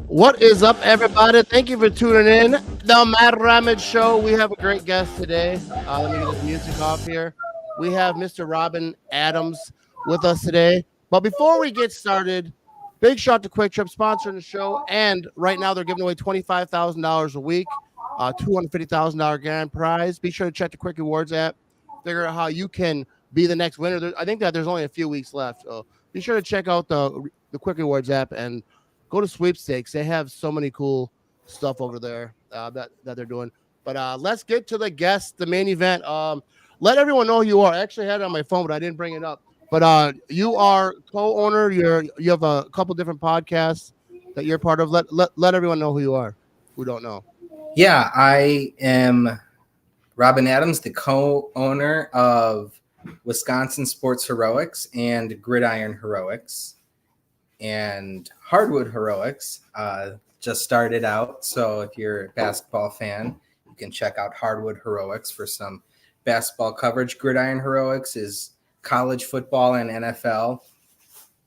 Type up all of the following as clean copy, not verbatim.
What is up, everybody? Thank you for tuning in. The Matt Ramage Show. We have a great guest today. Let me get this music off here. We have Mr. Robin Adams with us today. But before we get started, big shout to Quick Trip sponsoring the show. And right now they're giving away $25,000 a week, $250,000 grand prize. Be sure to check the Quick Rewards app. Figure out how you can be the next winner. I think that there's only a few weeks left. So be sure to check out the Quick Rewards app and go to sweepstakes. They have so many cool stuff over there that they're doing. But let's get to the guest, the main event. Let everyone know who you are. I actually had it on my phone, but I didn't bring it up. But you are co-owner. You have a couple different podcasts that you're part of. Let everyone know who you are, who don't know. Yeah, I am Robin Adams, the co-owner of Wisconsin Sports Heroics and Gridiron Heroics and Hardwood Heroics. Just started out, so if you're a basketball fan, you can check out Hardwood Heroics for some basketball coverage. Gridiron Heroics is college football and NFL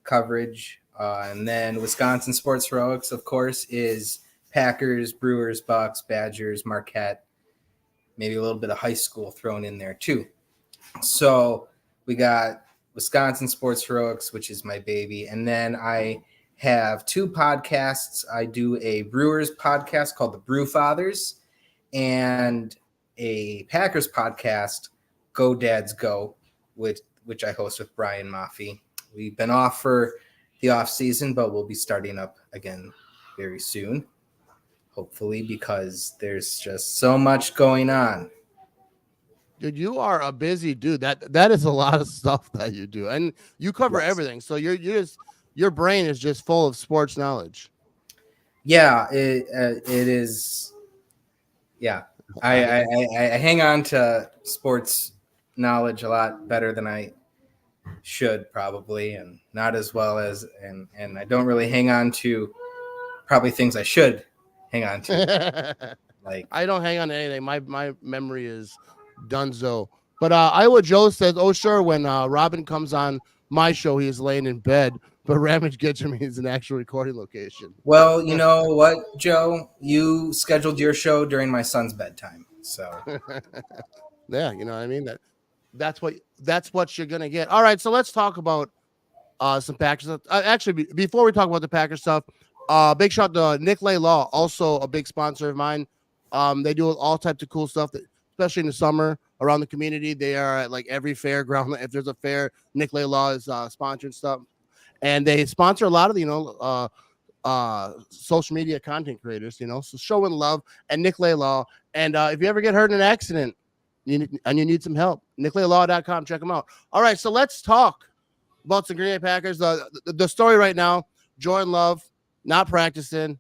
coverage. And then Wisconsin Sports Heroics, of course, is Packers, Brewers, Bucks, Badgers, Marquette, maybe a little bit of high school thrown in there too. So we got Wisconsin Sports Heroics, which is my baby. And then I have two podcasts. I do a Brewers podcast called The Brew Fathers and a Packers podcast, Go Dads Go, which I host with Brian Maffey. We've been off for the off season, but we'll be starting up again very soon, hopefully, because there's just so much going on. Dude, you are a busy dude. That is a lot of stuff that you do, and you cover everything. So your brain is just full of sports knowledge. Yeah, it is. Yeah, I hang on to sports knowledge a lot better than I should probably, and not as well as, and I don't really hang on to probably things I should hang on to. Like, I don't hang on to anything. My memory is dunzo. But Iowa Joe says, "Oh sure, when Robin comes on my show, he's laying in bed, but Ramage gets him. He's an actual recording location." Well, you know what, Joe? You scheduled your show during my son's bedtime, so yeah, you know what I mean. That's what you're gonna get. All right, so let's talk about some Packers stuff. Actually, before we talk about the Packers stuff, big shout to Nick Law, also a big sponsor of mine. They do all types of cool stuff, especially in the summer around the community. They are at like every fairground. If there's a fair, Nick Law is sponsoring stuff, and they sponsor a lot of social media content creators. So showing love and Nick Law. And if you ever get hurt in an accident and you need some help, NickLayLaw.com, check them out. All right, so let's talk about some Green Bay Packers. The story right now: Jordan Love not practicing.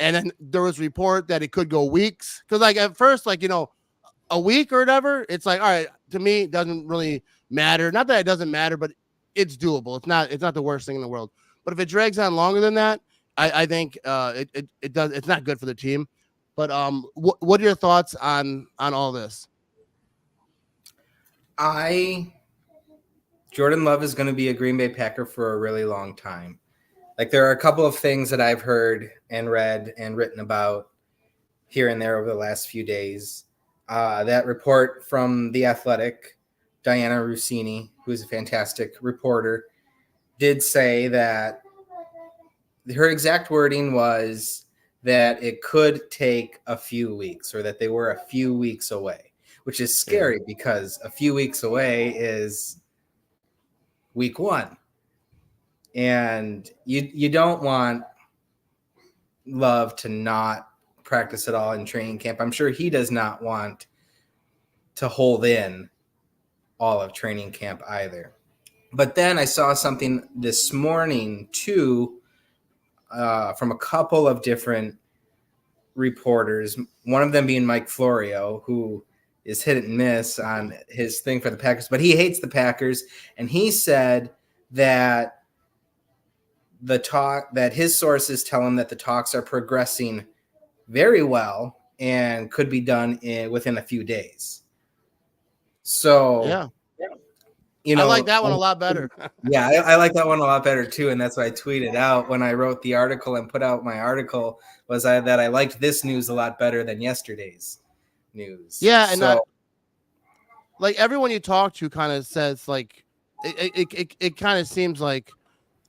And then there was a report that it could go weeks. Because at first, a week or whatever, it's like, all right, to me, it doesn't really matter. Not that it doesn't matter, but it's doable. It's not the worst thing in the world. But if it drags on longer than that, I think it does. It's not good for the team. But what are your thoughts on all this? Jordan Love is going to be a Green Bay Packer for a really long time. Like, there are a couple of things that I've heard and read and written about here and there over the last few days. That report from The Athletic, Diana Rossini, who's a fantastic reporter, did say that her exact wording was that it could take a few weeks, or that they were a few weeks away, which is scary because a few weeks away is week one. And you don't want Love to not practice at all in training camp. I'm sure he does not want to hold in all of training camp either. But then I saw something this morning too, from a couple of different reporters, one of them being Mike Florio, who is hit and miss on his thing for the Packers, but he hates the Packers. And he said that that his sources tell him that the talks are progressing very well and could be done within a few days. So Yeah. you I know, like that one a lot better. yeah, I like that one a lot better too, and that's what I tweeted out when I wrote the article and put out my article that I liked this news a lot better than yesterday's news. Yeah, and So like everyone you talk to kind of says like it kind of seems like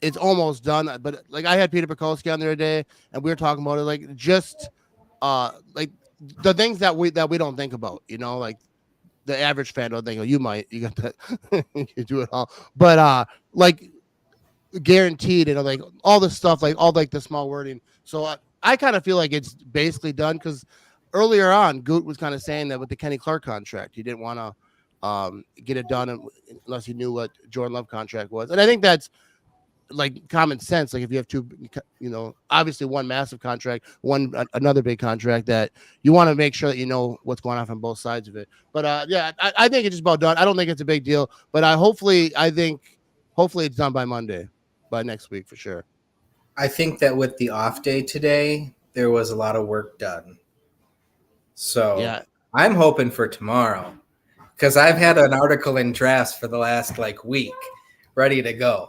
it's almost done. But like I had Peter Bukowski on the other day, and we were talking about it, like just like the things that we don't think about, you know, like the average fan don't think, oh, you got that, you do it all, but like guaranteed, and like all the stuff, like all like the small wording. So I kind of feel like it's basically done because earlier on, Goot was kind of saying that with the Kenny Clark contract, he didn't want to get it done unless he knew what Jordan Love contract was, and I think that's like common sense. Like if you have two, you know, obviously one massive contract, another big contract, that you want to make sure that you know what's going on from both sides of it. But yeah, I think it's just about done. I don't think it's a big deal, but hopefully it's done by Monday, by next week for sure. I think that with the off day today, there was a lot of work done. So Yeah, I'm hoping for tomorrow because I've had an article in drafts for the last like week ready to go.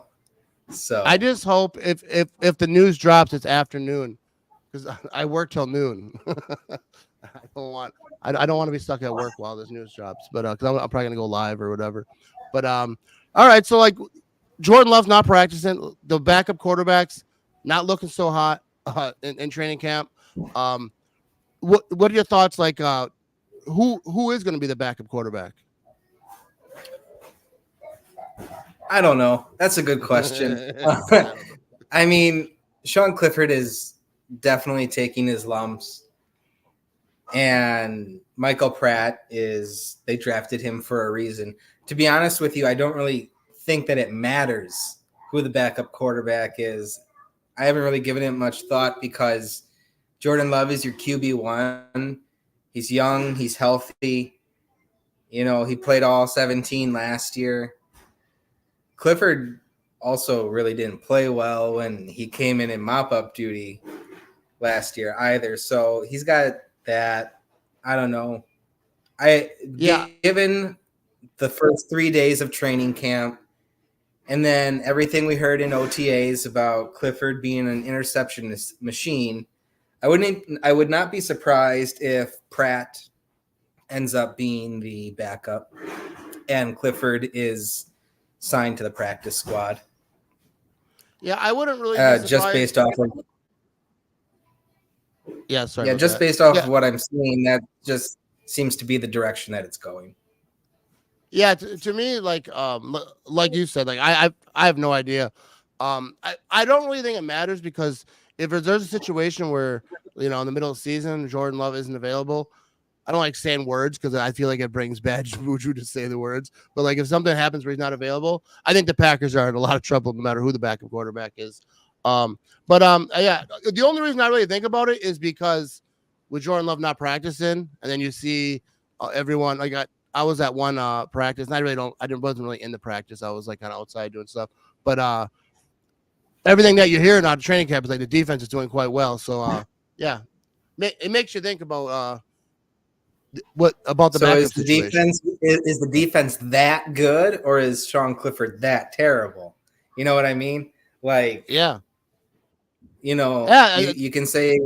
So I just hope if the news drops, it's afternoon because I work till noon. I don't want to be stuck at work while this news drops, but because I'm probably gonna go live or whatever. But all right, so like Jordan Love's not practicing. The backup quarterbacks not looking so hot in training camp. What are your thoughts? Like who is going to be the backup quarterback? I don't know. That's a good question. I mean, Sean Clifford is definitely taking his lumps. And Michael Pratt they drafted him for a reason. To be honest with you, I don't really think that it matters who the backup quarterback is. I haven't really given it much thought because Jordan Love is your QB1. He's young. He's healthy. You know, he played all 17 last year. Clifford also really didn't play well when he came in mop-up duty last year either. So he's got that. I don't know. Given the first 3 days of training camp and then everything we heard in OTAs about Clifford being an interception machine, I would not be surprised if Pratt ends up being the backup and Clifford is signed to the practice squad. Yeah, I wouldn't really just based off of based off of what I'm seeing, that just seems to be the direction that it's going. Yeah, to me, like you said, like I have no idea. I don't really think it matters because if there's a situation where, you know, in the middle of the season Jordan Love isn't available, I don't like saying words because I feel like it brings bad juju to say the words. But like if something happens where he's not available, I think the Packers are in a lot of trouble no matter who the backup quarterback is. Yeah, the only reason I really think about it is because with Jordan Love not practicing, and then you see everyone, like I was at one practice, and I wasn't really in the practice. I was like kind of outside doing stuff, but everything that you're hearing out of training camp is like the defense is doing quite well. So yeah, it makes you think about what about the backup situation. Defense is the defense that good, or is Sean Clifford that terrible? You know what I mean? Like, yeah, you know, you can say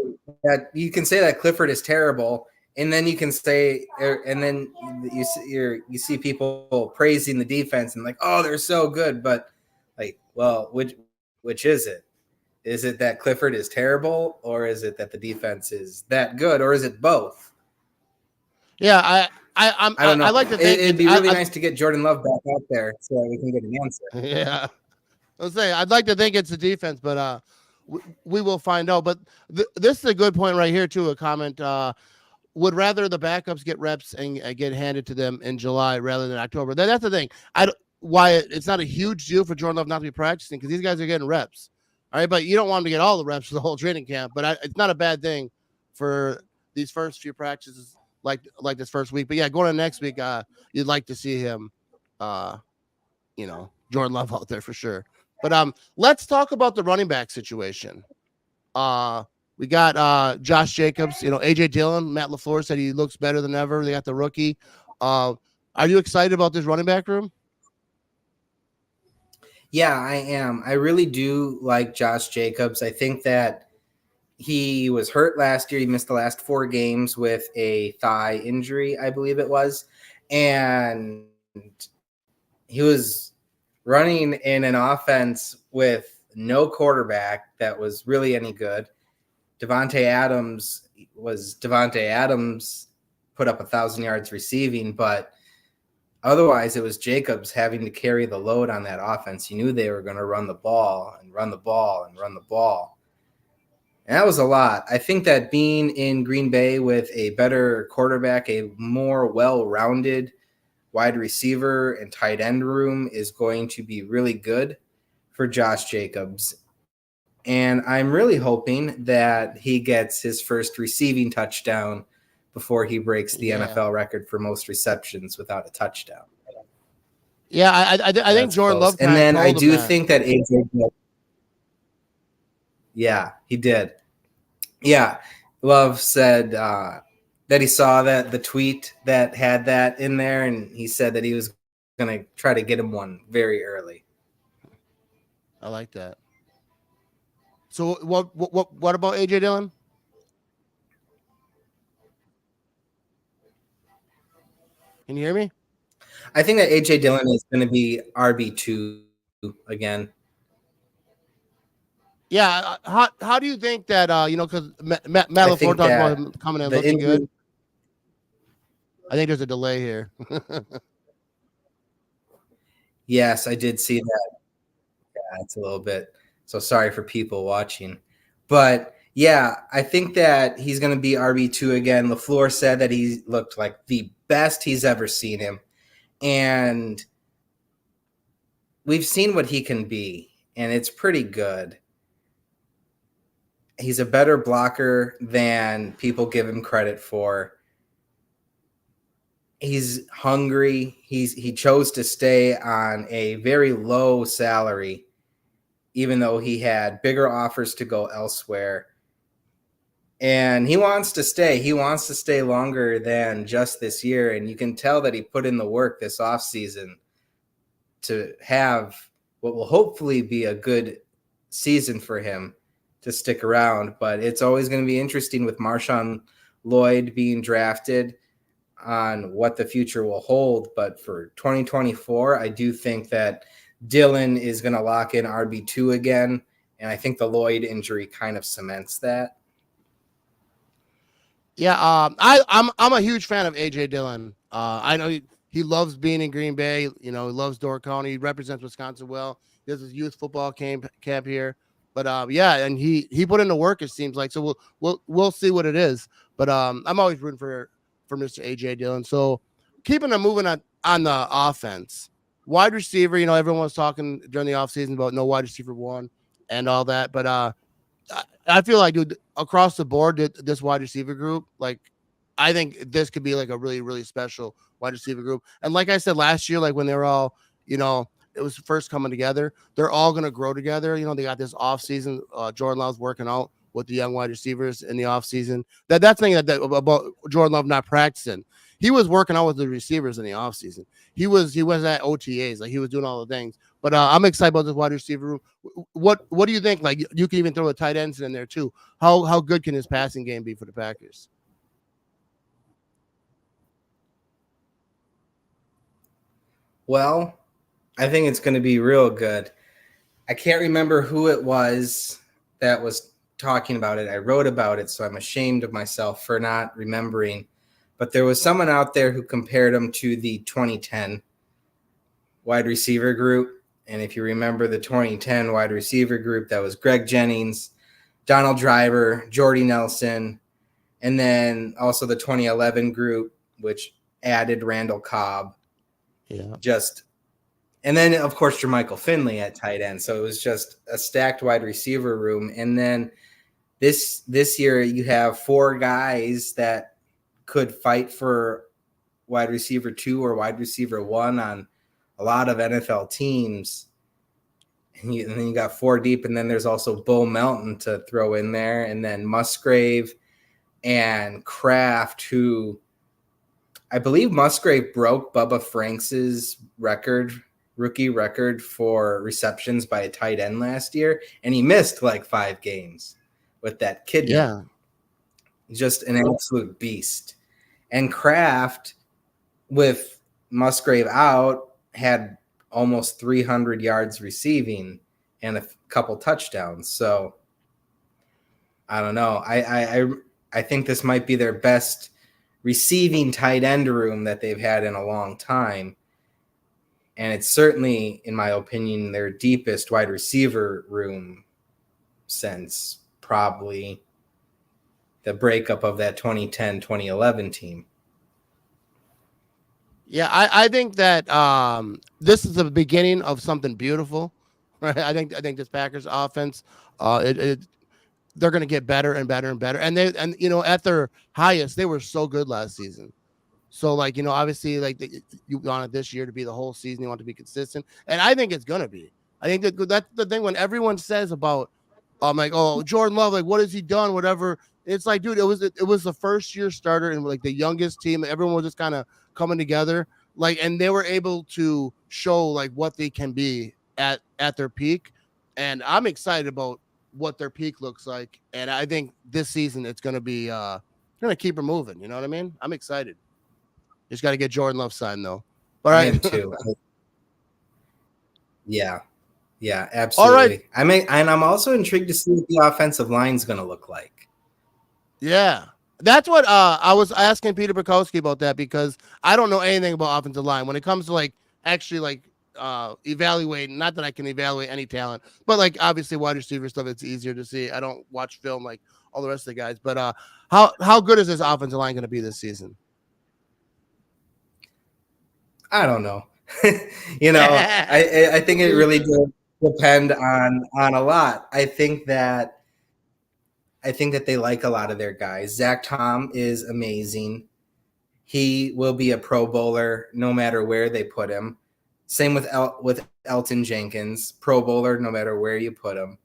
that Clifford is terrible, and then you can say, and then you see people praising the defense and like, oh, they're so good, but like, well, which is it? Is it that Clifford is terrible, or is it that the defense is that good, or is it both? Yeah, I don't know. I like to think it'd be really nice to get Jordan Love back out there so that we can get an answer. Yeah, I'll say I'd like to think it's the defense, but we will find out. But this is a good point right here too. A comment: would rather the backups get reps and get handed to them in July rather than October. That's the thing. Why it's not a huge deal for Jordan Love not to be practicing because these guys are getting reps. All right, but you don't want them to get all the reps for the whole training camp. But it's not a bad thing for these first few practices. Like this first week, but yeah, going to next week, you'd like to see him, you know, Jordan Love out there for sure. But let's talk about the running back situation. We got Josh Jacobs, you know, AJ Dillon. Matt LaFleur said he looks better than ever. They got the rookie. Are you excited about this running back room? Yeah, I am. I really do like Josh Jacobs. I think that he was hurt last year. He missed the last 4 games with a thigh injury, I believe it was. And he was running in an offense with no quarterback that was really any good. Devontae Adams put up 1,000 yards receiving, but otherwise it was Jacobs having to carry the load on that offense. You knew they were going to run the ball and run the ball and run the ball. And that was a lot. I think that being in Green Bay with a better quarterback, a more well-rounded wide receiver and tight end room is going to be really good for Josh Jacobs. And I'm really hoping that he gets his first receiving touchdown before he breaks the NFL record for most receptions without a touchdown. Yeah, I think Jordan Love. And then I do think that AJ. Yeah, he did. Yeah, Love said that he saw that the tweet that had that in there, and he said that he was going to try to get him one very early. I like that. So what about AJ Dillon? Can you hear me? I think that AJ Dillon is going to be RB2 again. Yeah, how do you think that because Matt LaFleur talked about him coming in looking good. I think there's a delay here. Yes, I did see that. Yeah, it's a little bit. So sorry for people watching. But yeah, I think that he's going to be RB2 again. LaFleur said that he looked like the best he's ever seen him. And we've seen what he can be, and it's pretty good. He's a better blocker than people give him credit for. He's hungry. He chose to stay on a very low salary, even though he had bigger offers to go elsewhere. And he wants to stay. He wants to stay longer than just this year. And you can tell that he put in the work this offseason to have what will hopefully be a good season for him to stick around. But it's always going to be interesting with Marshawn Lloyd being drafted on what the future will hold. But for 2024, I do think that Dillon is going to lock in RB2 again. And I think the Lloyd injury kind of cements that. Yeah, I'm a huge fan of AJ Dillon. I know he loves being in Green Bay. He loves Door County. He represents Wisconsin well. He has his youth football camp here. But yeah, and he put in the work. It seems like so. We'll see what it is. But I'm always rooting for Mr. AJ Dillon. So keeping them moving on the offense, wide receiver. Everyone was talking during the offseason about no wide receiver one and all that. But I feel like, dude, across the board, this wide receiver group, like, I think this could be like a really, really special wide receiver group. And like I said last year, like when they were all, it was first coming together, they're all going to grow together. They got this offseason. Jordan Love's working out with the young wide receivers in the offseason. That's the thing that about Jordan Love not practicing. He was working out with the receivers in the offseason. He was at OTAs, like he was doing all the things. But I'm excited about this wide receiver room. What do you think? Like, you can even throw the tight ends in there too. How good can his passing game be for the Packers? Well, I think it's going to be real good. I can't remember who it was that was talking about it. I wrote about it, so I'm ashamed of myself for not remembering. But there was someone out there who compared him to the 2010 wide receiver group. And if you remember the 2010 wide receiver group, that was Greg Jennings, Donald Driver, Jordy Nelson, and then also the 2011 group, which added Randall Cobb. Yeah. And then, of course, Jermichael Finley at tight end. So it was just a stacked wide receiver room. And then this year you have 4 guys that could fight for wide receiver 2 or wide receiver 1 on a lot of NFL teams. And then you got 4 deep. And then there's also Bo Melton to throw in there. And then Musgrave and Kraft, who I believe Musgrave broke Bubba Franks' record rookie record for receptions by a tight end last year, and he missed like 5 games with that kidney. Yeah. Just an absolute beast. And Kraft, with Musgrave out, had almost 300 yards receiving and a couple touchdowns. So I don't know. I think this might be their best receiving tight end room that they've had in a long time. And it's certainly, in my opinion, their deepest wide receiver room since probably the breakup of that 2010-2011 team. Yeah, I think that this is the beginning of something beautiful, right? I think this Packers offense, they're going to get better and better and better. And at their highest, they were so good last season. So like, obviously like you want it this year to be the whole season. You want to be consistent. And I think it's going to be. I think that's the thing when everyone says about, like, oh, Jordan Love, like, what has he done? Whatever. It's like, dude, it was the first year starter and like the youngest team. Everyone was just kind of coming together, like, and they were able to show like what they can be at their peak. And I'm excited about what their peak looks like. And I think this season it's going to be, going to keep her moving. You know what I mean? I'm excited. Just got to get Jordan Love signed though. All right. I am too. Yeah, absolutely. All right. And I'm also intrigued to see what the offensive line is going to look like. Yeah. That's what I was asking Peter Bukowski about that, because I don't know anything about offensive line when it comes to like actually like evaluating. Not that I can evaluate any talent, but like obviously wide receiver stuff, it's easier to see. I don't watch film like all the rest of the guys, but how good is this offensive line going to be this season? I don't know. I think it really does depend on a lot. I think that they like a lot of their guys. Zach Tom is amazing. He will be a Pro Bowler no matter where they put him. Same with Elton Jenkins, Pro Bowler no matter where you put him.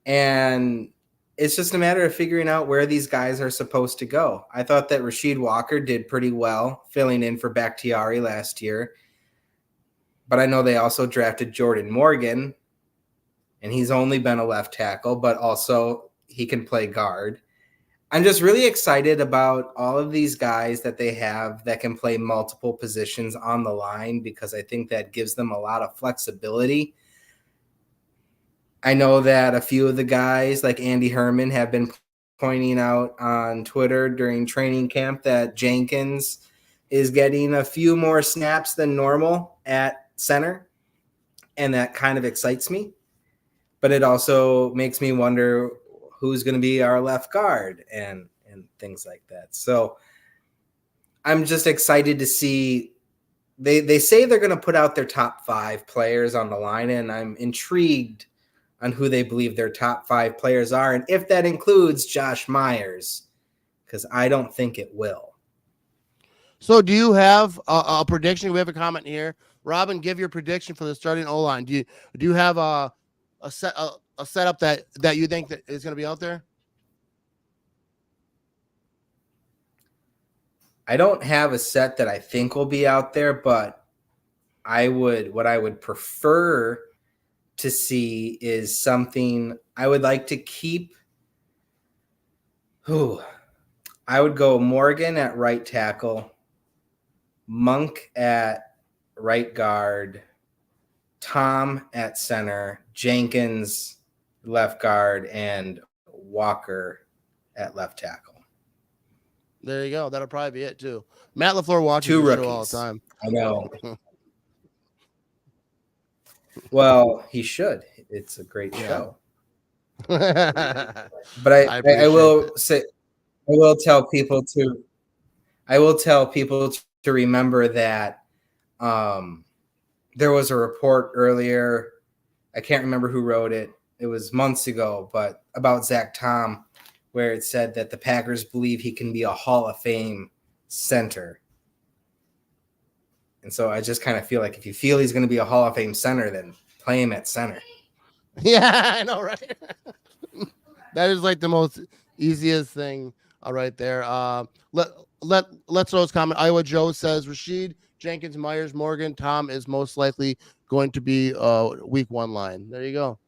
And it's just a matter of figuring out where these guys are supposed to go. I thought that Rasheed Walker did pretty well filling in for Bakhtiari last year. But I know they also drafted Jordan Morgan, and he's only been a left tackle, but also he can play guard. I'm just really excited about all of these guys that they have that can play multiple positions on the line, because I think that gives them a lot of flexibility. I know that a few of the guys like Andy Herman have been pointing out on Twitter during training camp that Jenkins is getting a few more snaps than normal at center, and that kind of excites me. But it also makes me wonder who's going to be our left guard and things like that. So I'm just excited to see. They say they're going to put out their top 5 players on the line, and I'm intrigued on who they believe their top 5 players are, and if that includes Josh Myers, because I don't think it will. So do you have a prediction? We have a comment here. Robin, give your prediction for the starting O-line. Do you have a setup that you think that is going to be out there? I don't have a set that I think will be out there, but what I would prefer to see is something I would like to keep. I would go Morgan at right tackle, Monk at right guard, Tom at center, Jenkins left guard, and Walker at left tackle. There you go. That'll probably be it too. Matt LaFleur watches 2 the rookies show all the time. I know. Well, he should. It's a great show. But I will say, I will tell people to remember that there was a report earlier. I can't remember who wrote it. It was months ago, but about Zach Tom, where it said that the Packers believe he can be a Hall of Fame center. And so I just kind of feel like if you feel he's going to be a Hall of Fame center, then play him at center. Yeah, I know, right? That is like the most easiest thing right there. Let's throw his comment. Iowa Joe says, Rasheed Jenkins, Myers, Morgan, Tom is most likely going to be week 1 line. There you go.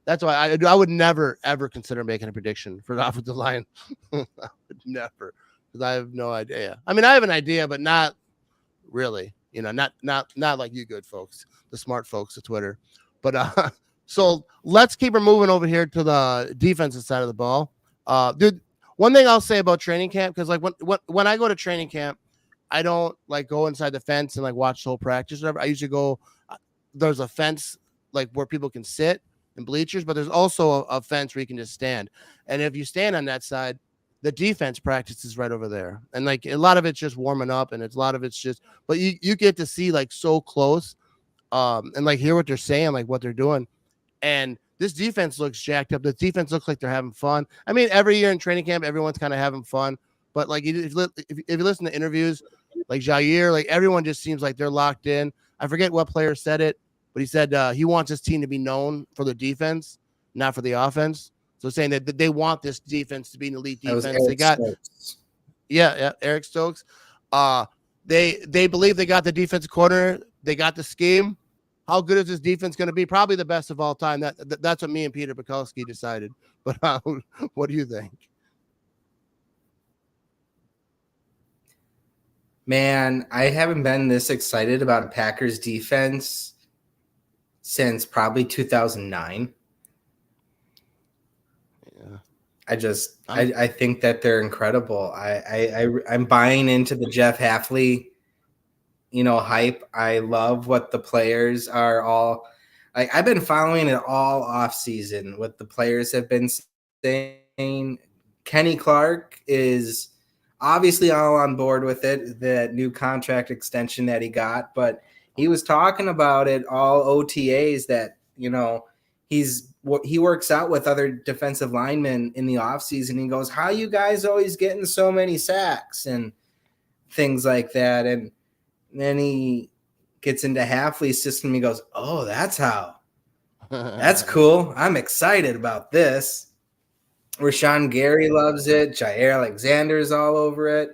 That's why I would never ever consider making a prediction for the offensive line. I would never, because I have no idea. I mean, I have an idea, but not really. Not like you good folks, the smart folks of Twitter. But so let's keep her moving over here to the defensive side of the ball. Dude, one thing I'll say about training camp, because like when I go to training camp, I don't like go inside the fence and like watch the whole practice or whatever. I usually go. There's a fence like where people can sit and bleachers, but there's also a fence where you can just stand. And if you stand on that side, the defense practice is right over there. And like a lot of it's just warming up, and a lot of it's just, but you get to see like so close, and like hear what they're saying, like what they're doing. And this defense looks jacked up. The defense looks like they're having fun. I mean, every year in training camp, everyone's kind of having fun. But like if you listen to interviews, like Jair, like everyone just seems like they're locked in. I forget what player said it, but he said he wants his team to be known for the defense, not for the offense. So saying that they want this defense to be an elite defense. They got Stokes. Yeah, Eric Stokes. They believe they got the defensive coordinator. They got the scheme. How good is this defense going to be? Probably the best of all time. That's what me and Peter Bukowski decided. But what do you think? Man, I haven't been this excited about a Packers defense since probably 2009. Yeah. I think that they're incredible. I'm buying into the Jeff Hafley, hype. I love what the players are all like. I've been following it all off season. What the players have been saying. Kenny Clark is obviously all on board with it, the new contract extension that he got, but he was talking about it all OTAs that, he works out with other defensive linemen in the offseason. He goes, how you guys always getting so many sacks and things like that. And then he gets into Hafley's system. He goes, oh, that's how. That's cool. I'm excited about this. Rashawn Gary loves it. Jair Alexander's all over it.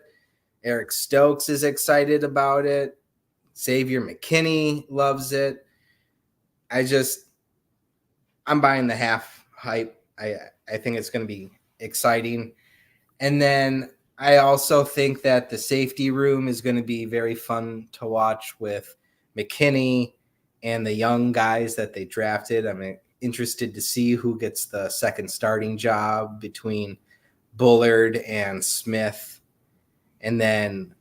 Eric Stokes is excited about it. Xavier McKinney loves it. I'm buying the half hype. I think it's going to be exciting. And then I also think that the safety room is going to be very fun to watch with McKinney and the young guys that they drafted. I'm interested to see who gets the second starting job between Bullard and Smith. And then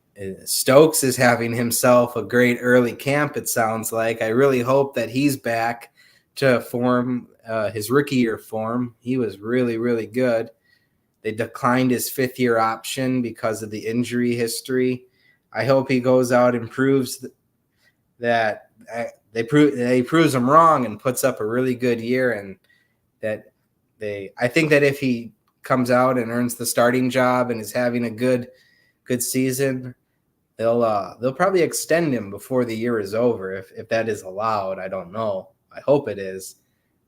Stokes is having himself a great early camp, it sounds like. I really hope that he's back to form his rookie year form. He was really, really good. They declined his fifth-year option because of the injury history. I hope he goes out and proves that he proves them wrong and puts up a really good year. And I think that if he comes out and earns the starting job and is having a good season, they'll probably extend him before the year is over. If that is allowed, I don't know. I hope it is,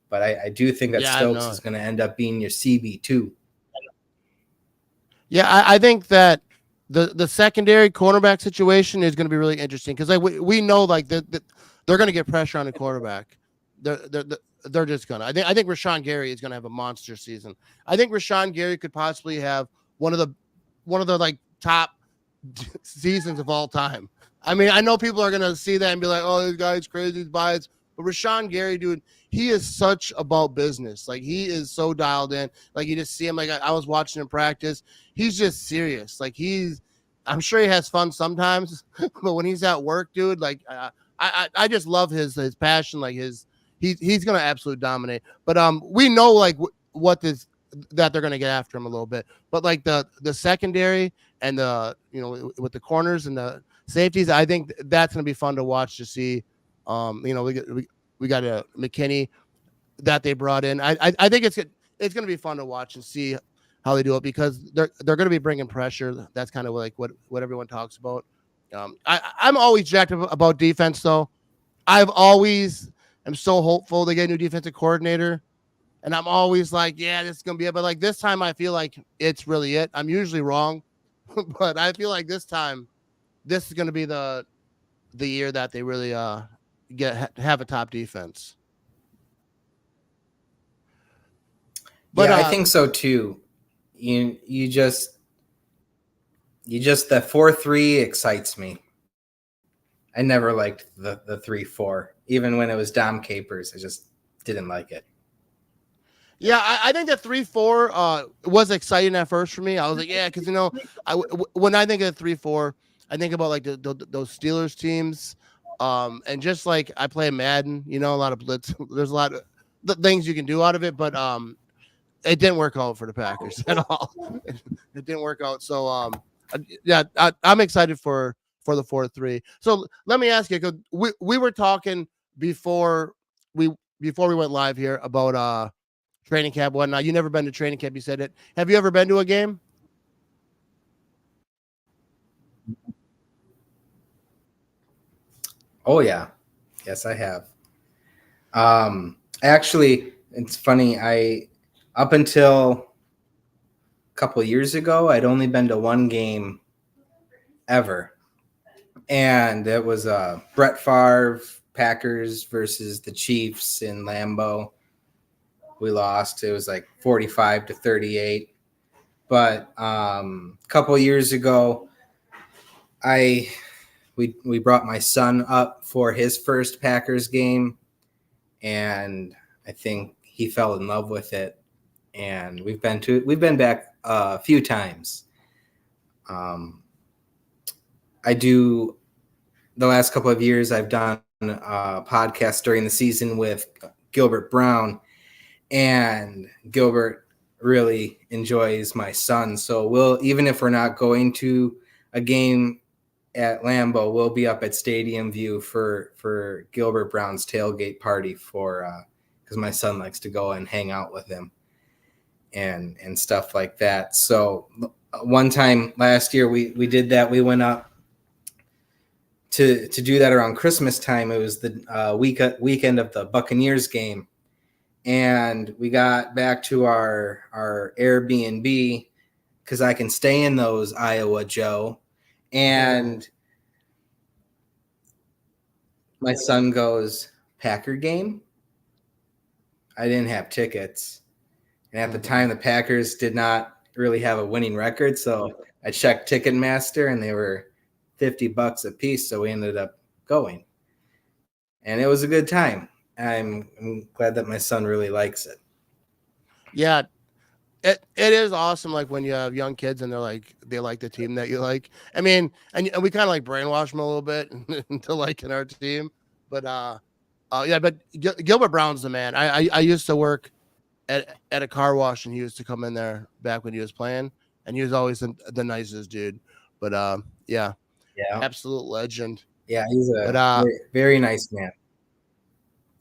but I do think that Stokes is going to end up being your CB2. Yeah, I think that the secondary cornerback situation is going to be really interesting because like we know like they're going to get pressure on the quarterback. They're just going to. I think Rashawn Gary is going to have a monster season. I think Rashawn Gary could possibly have one of the like top seasons of all time. I mean, I know people are going to see that and be like, "Oh, this guy's crazy, he's biased." But Rashawn Gary, dude, he is such about business. Like, he is so dialed in. Like, you just see him. Like, I was watching him practice. He's just serious. Like, I'm sure he has fun sometimes, but when he's at work, dude, like, I just love his passion. Like, he's going to absolutely dominate. But we know, like, that they're going to get after him a little bit. But, like, the secondary and with the corners and the safeties, I think that's going to be fun to watch to see. We got a McKinney that they brought in. I think it's going to be fun to watch and see how they do it because they're going to be bringing pressure. That's kind of like what everyone talks about. I'm always jacked up about defense, though. I'm so hopeful they get a new defensive coordinator, and I'm always like, yeah, this is going to be it. But like this time, I feel like it's really it. I'm usually wrong, but I feel like this time, this is going to be the the year that they really have a top defense. But yeah, I think so too. You just the 4-3 excites me. I never liked the 3-4, even when it was Dom Capers. I just didn't like it. yeah, I think the 3-4 was exciting at first for me. I was like, yeah, because when I think of 3-4, I think about like those Steelers teams, and just like I play Madden, a lot of blitz. There's a lot of the things you can do out of it, but it didn't work out for the Packers at all. It didn't work out. So yeah, I'm excited for the 4-3. So let me ask you, because we were talking before we went live here about training camp, whatnot. You never been to training camp, you said it. Have you ever been to a game? Oh yeah, yes, I have. Actually, it's funny. I up until a couple of years ago, I'd only been to one game ever, and it was Brett Favre Packers versus the Chiefs in Lambeau. We lost. It was like 45-38. But a couple of years ago, we brought my son up for his first Packers game, and I think he fell in love with it. And we've been back a few times. I do the last couple of years. I've done a podcast during the season with Gilbert Brown, and Gilbert really enjoys my son. So even if we're not going to a game at Lambeau, we'll be up at Stadium View for Gilbert Brown's tailgate party because my son likes to go and hang out with him and stuff like that. So one time last year we did that. We went up to do that around Christmas time. It was the weekend of the Buccaneers game. And we got back to our Airbnb because I can stay in those, Iowa Joe. And my son goes, Packer game? I didn't have tickets. And at the time, the Packers did not really have a winning record. So I checked Ticketmaster, and they were $50 a piece. So we ended up going. And it was a good time. I'm glad that my son really likes it. Yeah, it is awesome. Like when you have young kids and they like the team that you like. I mean, and we kind of like brainwash them a little bit into liking our team. But yeah, but Gilbert Brown's the man. I used to work at a car wash, and he used to come in there back when he was playing, and he was always the nicest dude. But yeah, absolute legend. Yeah, he's a very nice man.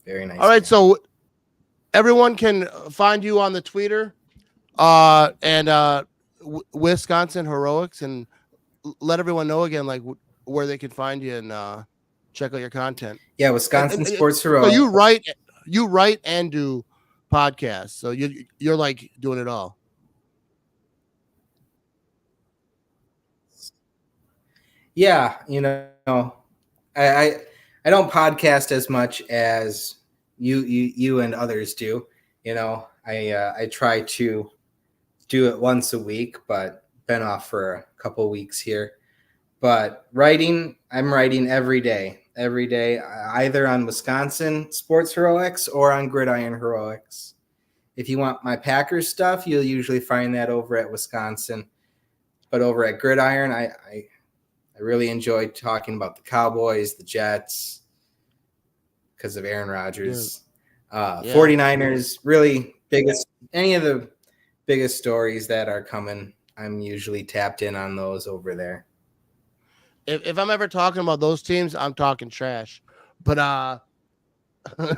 Very nice. All right, so everyone can find you on the Twitter, and Wisconsin Heroics, and let everyone know again, like where they can find you and check out your content. Yeah, Wisconsin Sports Heroics. So you write and do podcasts. So you're like doing it all. Yeah, I don't podcast as much as you and others do. I try to do it once a week, but been off for a couple weeks here. But I'm writing every day, either on Wisconsin Sports Heroics or on Gridiron Heroics. If you want my Packers stuff, you'll usually find that over at Wisconsin. But over at Gridiron, I really enjoy talking about the Cowboys, the Jets, because of Aaron Rodgers. 49ers, really any of the biggest stories that are coming, I'm usually tapped in on those over there. If I'm ever talking about those teams, I'm talking trash. But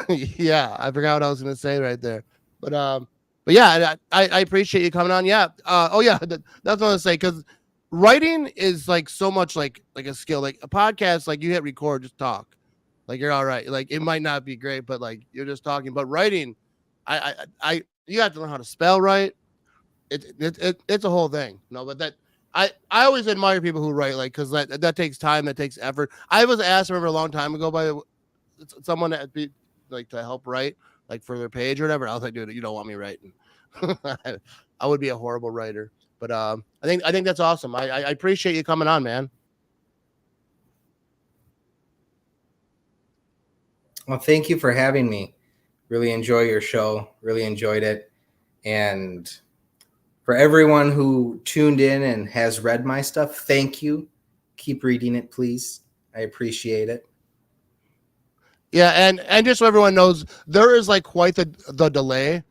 yeah, I forgot what I was going to say right there. But yeah, I appreciate you coming on. Yeah. Oh yeah, that's what I was going to say, because writing is like so much like a skill. Like a podcast, like you hit record, just talk. Like you're all right. Like it might not be great, but like you're just talking. But writing, you have to learn how to spell right. It's a whole thing. No, but I always admire people who write, like, because that takes time, that takes effort. I was asked, I remember a long time ago by someone that be like to help write, like for their page or whatever. I was like, dude, you don't want me writing. I would be a horrible writer. But I think that's awesome. I appreciate you coming on, man. Well, thank you for having me. Really enjoy your show. Really enjoyed it. And for everyone who tuned in and has read my stuff, thank you. Keep reading it, please. I appreciate it. Yeah, and just so everyone knows, there is like quite the delay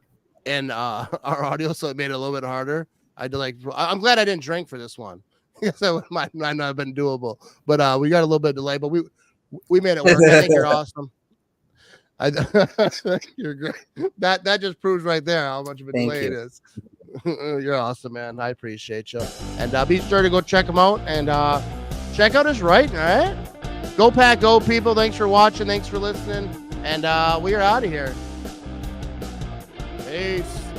in our audio, so it made it a little bit harder. I'm glad I didn't drink for this one. So it might not have been doable. But we got a little bit of delay, but we made it work. I think you're awesome. You're great. That just proves right there how much of a delay it is. You're awesome, man. I appreciate you. And be sure to go check him out and check out his writing. All right, go Pack, go people. Thanks for watching. Thanks for listening. And we are out of here. Peace.